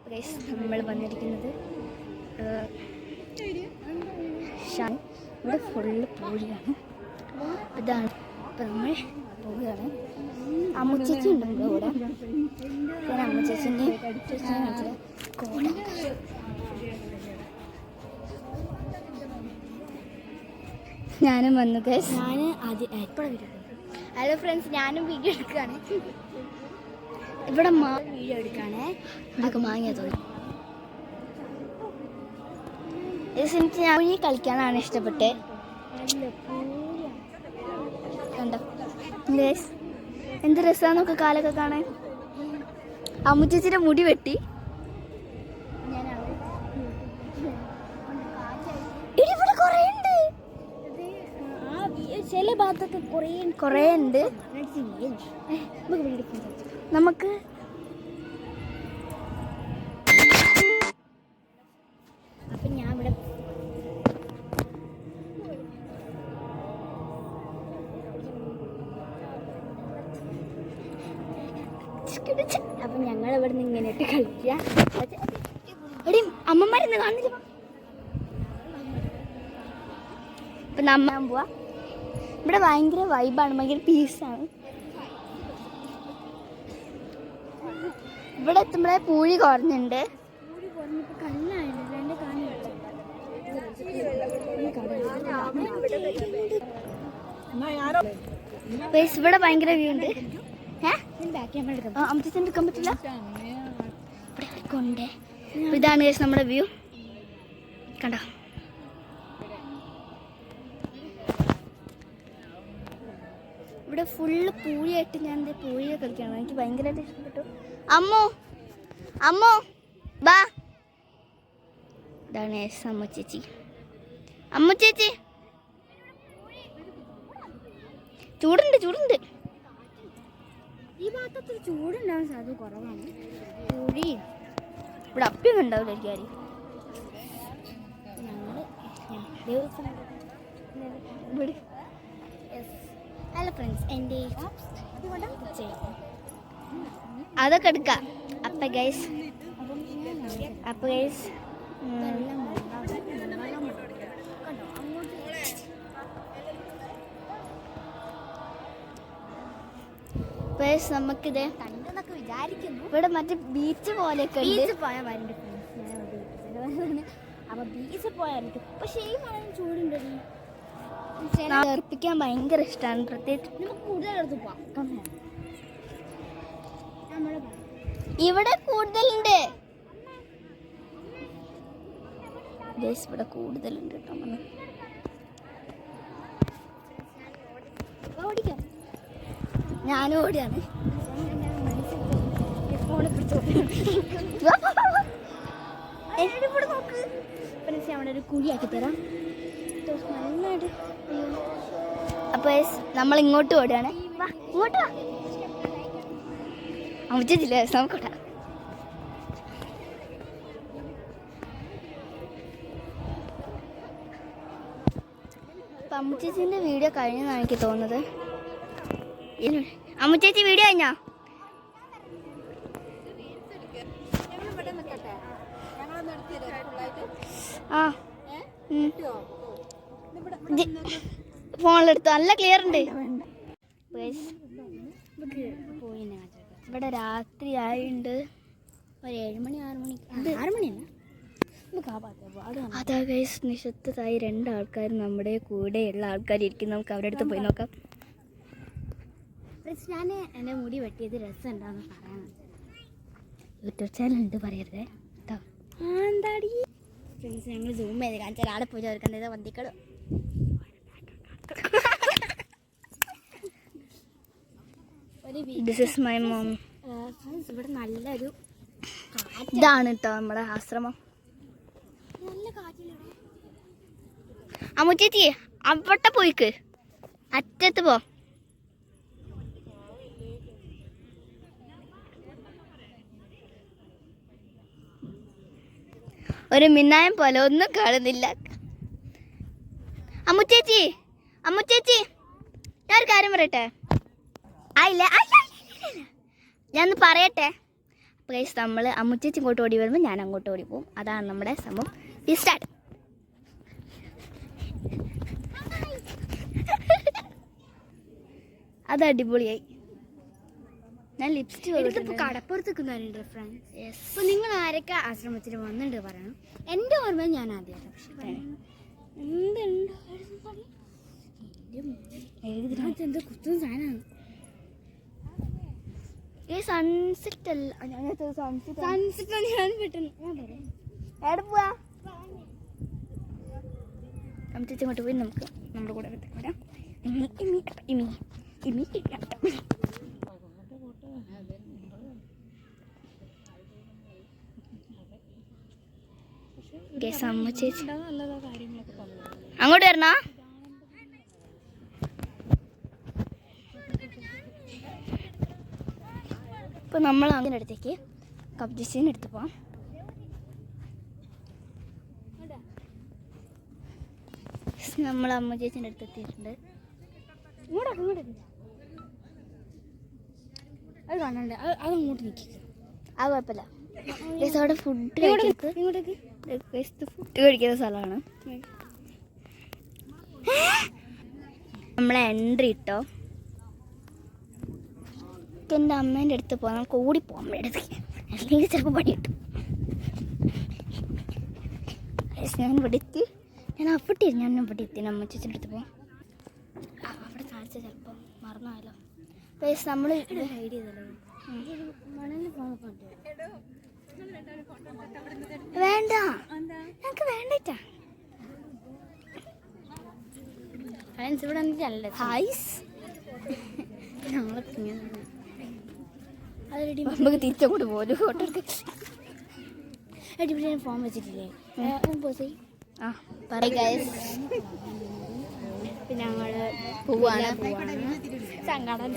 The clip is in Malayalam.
നമ്മൾ വന്നിരിക്കുന്നത് ഇവിടെ ഫുള്ള് പൂഴിയാണ്. ഇതാണ് ഇപ്പം നമ്മൾ പോവുകയാണ്. അമ്മുച്ചേച്ചി ഉണ്ട് നമ്മുടെ കൂടെ. ഞാൻ അമ്മുച്ചേച്ചിൻ്റെ കോട ഞാനും വന്നു. ഞാൻ ആദ്യം എപ്പോഴും ഹലോ ഫ്രണ്ട്സ്, ഞാനും വീഡിയോ എടുക്കുകയാണ്. ഇവിടെ വീഡിയോ എടുക്കുകയാണേ. അതൊക്കെ മാങ്ങിയ തോന്നി. എനിക്ക് ഞാൻ ഈ കളിക്കാനാണ് ഇഷ്ടപ്പെട്ടത്. കണ്ടോ എന്ത് രസമാണെന്നൊക്കെ കാലൊക്കെ കാണാൻ. അമ്മുച്ചേച്ചിയുടെ മുടി വെട്ടി. ഇവിടെ കുറേ ഉണ്ട്. ചില ഭാഗത്തൊക്കെ കുറേ ഉണ്ട്. നമുക്ക് അപ്പം ഞാൻ ഇവിടെ അപ്പം ഞങ്ങൾ ഇവിടെ നിന്ന് ഇങ്ങനെ ഇട്ട് കളിക്കുക. എടി അമ്മമാരിന്ന് കാണില്ല. ഇപ്പം നമ്മ പോവാ. ഇവിടെ ഭയങ്കര വൈബാണ്, ഭയങ്കര പീസാണ്. ഇവിടെ എത്തുമ്പോഴേ പൂഴി കുറഞ്ഞുണ്ട്. ഇവിടെ ഭയങ്കര വ്യൂ ഉണ്ട്. അമ്മച്ചി എടുക്കാൻ പറ്റില്ല. കൊണ്ട് ഇതാണ് നമ്മുടെ വ്യൂ. കണ്ടോ ഇവിടെ ഫുള്ള് പൂഴിയായിട്ട് ഞാൻ പൂഴിയെ കളിക്കണം. എനിക്ക് ഭയങ്കരമായിട്ട് ഇഷ്ടപ്പെട്ടു. അമ്മോ അമ്മോ ബാ. ഇതാണ് അമ്മ ചേച്ചി. അമ്മ ചേച്ചി ചൂടുണ്ട് ചൂടുണ്ട്. ഈ ഭാഗത്ത് ചൂടുണ്ടാവാൻ സാധ്യത കുറവാണ്. പൂഴി ഇവിടെ അപ്പിയൊന്നും ഉണ്ടാവില്ല. എനിക്കാരും ഞങ്ങൾ ഹലോ ഫ്രണ്ട്സ്, എൻ്റെ അതൊക്കെ എടുക്കാം. അപ്പം ഗൈസ് നമുക്കിത് കണ്ടെന്നൊക്കെ വിചാരിക്കുന്നു. ഇവിടെ മറ്റേ ബീച്ച് പോലെയൊക്കെ പോയാൽ വരണ്ട്. അപ്പൊ ബീച്ചിൽ പോയാൽ പക്ഷേ ഈ മഴ ചൂടുണ്ട്. ഏർപ്പിക്കാൻ ഭയങ്കര ഇഷ്ടമാണ്. പ്രത്യേകിച്ച് നമുക്ക് കൂടുതൽ എടുത്ത് പോവാം. ഇവിടെ കൂടുതലുണ്ട്. ഇവിടെ കൂടുതലുണ്ട് കേട്ടോ. ഓടിക്കാം. ഞാനും ഓടിയാണ്. എന്നോട് നോക്ക്. അവിടെ ഒരു കുഴിയാക്കി തരാം. നന്നായിട്ട്. അപ്പൊ നമ്മൾ ഇങ്ങോട്ട് ഓടുകയാണ്. വാ ഇങ്ങോട്ട് വാ. അമ്മച്ചില്ല നമുക്കോട്ടാ. അപ്പൊ അമ്മച്ചേച്ചിന്റെ വീഡിയോ കഴിഞ്ഞെന്നാണ് എനിക്ക് തോന്നുന്നത്. അമ്മച്ചേച്ചി വീഡിയോ കഴിഞ്ഞോ? ആ ഫോണിലെടുത്തു. നല്ല ക്ലിയർ ഉണ്ട്. ഇവിടെ രാത്രി ആയിട്ടുണ്ട്. ഒരു 7 മണി 6 മണി 6 മണിയല്ല. അതാ ഗൈസ്, നിശബ്ദതായി 2 ആൾക്കാർ നമ്മുടെ കൂടെയുള്ള ആൾക്കാർ ഇരിക്കും. നമുക്ക് അവരുടെ അടുത്ത് പോയി നോക്കാം. ഞാൻ എൻ്റെ മുടി വെട്ടിയത് രസം ഉണ്ടാന്ന് പറയാനാണ്. യൂട്യൂബ് ചാനൽ ഉണ്ട്, പറയരുതേ കേട്ടോ. എന്താടി ഫ്രണ്ട്സ്, ഞങ്ങൾ സൂം ചെയ്ത് കാണിച്ചാൽ ആടെ പോയി ചേർക്കേണ്ടത് വന്തിക്കള്. This is my mom. ഇവിടെ നല്ലൊരു ഇതാണ് കേട്ടോ നമ്മുടെ ആശ്രമം. നല്ല കാറ്റിലാണ്. അമ്മുച്ചേച്ചി അവിടെ പോയിക്ക്, അറ്റത്ത് പോ. ഒരു മിന്നായം പോലെ ഒന്നും കാണുന്നില്ല. അമ്മുച്ചേച്ചി ഞാൻ ഒരു കാര്യം പറയട്ടെ. ആയില്ല ഞാനൊന്ന് പറയട്ടെ. ഗൈസ് നമ്മൾ അമ്മുച്ചേച്ചി ഇങ്ങോട്ട് ഓടി വരുമ്പോൾ ഞാൻ അങ്ങോട്ട് ഓടി പോകും. അതാണ് നമ്മുടെ സംഭവം. സ്റ്റാർട്ട്. അത് അടിപൊളിയായി. ഞാൻ ലിപ്സ്റ്റിക് കടപ്പുറത്ത് നിൽക്കുന്നുണ്ട് ഫ്രണ്ട്സ്. അപ്പോൾ നിങ്ങൾ ആരൊക്കെ ആശ്രമത്തിൽ വന്നിട്ടുണ്ട് പറയണം. എൻ്റെ ഓർമ്മ ഞാൻ ആദ്യമായിട്ട് എന്തോ കുത്തുന്ന സാധനമാണ്. ഈ സൺസെറ്റ് അല്ല, സൺസെറ്റ് ഞാൻ പെട്ടെന്ന് എവിടെ പോവാ അമ്മച്ചേച്ചി ഇങ്ങോട്ട് പോയി നമുക്ക് നമ്മുടെ കൂടെ വരാം. അമ്മച്ചേച്ചി അങ്ങോട്ട് വരണോ? ഇപ്പോൾ നമ്മൾ അങ്ങനെ അടുത്തേക്ക് കബ്ജിസിന് എടുത്ത് പോവാം. നമ്മൾ അമ്മ ചേച്ചിൻ്റെ അടുത്ത് എത്തിയിട്ടുണ്ട്. ഇങ്ങോട്ടൊക്കെ അത് കാണണ്ട, അത് അങ്ങോട്ട് നിൽക്കുക. അത് കുഴപ്പമില്ല. അവിടെ ഫുഡ് കഴിക്കുന്ന സ്ഥലമാണ്. നമ്മളെ എൻട്രി ഇട്ടോ. എൻ്റെ അമ്മേൻ്റെ അടുത്ത് പോകാം. നമുക്ക് ഓടിപ്പോകാം അമ്മയുടെ അടുത്തേക്ക്, അല്ലെങ്കിൽ ചിലപ്പോൾ പണി കിട്ടും. ഞാൻ ഇവിടെ എത്തി. ഞാൻ ഇവിടെ എത്തി. അമ്മ ചേച്ചിൻ്റെ അടുത്ത് പോകാം. അവിടെ കാണിച്ച ചിലപ്പോൾ മറന്നാലോ. നമ്മൾ ഇത് ഹൈഡ് ചെയ്തല്ലോ. വേണ്ട, ഞങ്ങൾക്ക് വേണ്ടിട്ടാ. ഇവിടെ നല്ല ഹായ്സ്. ഞങ്ങളൊക്കെ നമുക്ക് തിരിച്ചങ്ങോട്ട് പോലും ഫോട്ടോ എടുക്കാൻ അടിപൊളിയാണ്. ഫോൺ വെച്ചിട്ടില്ലേ? ആ പറയ് ഗൈസ്. പിന്നെ ഞങ്ങൾ പോവാണ്. സങ്കടം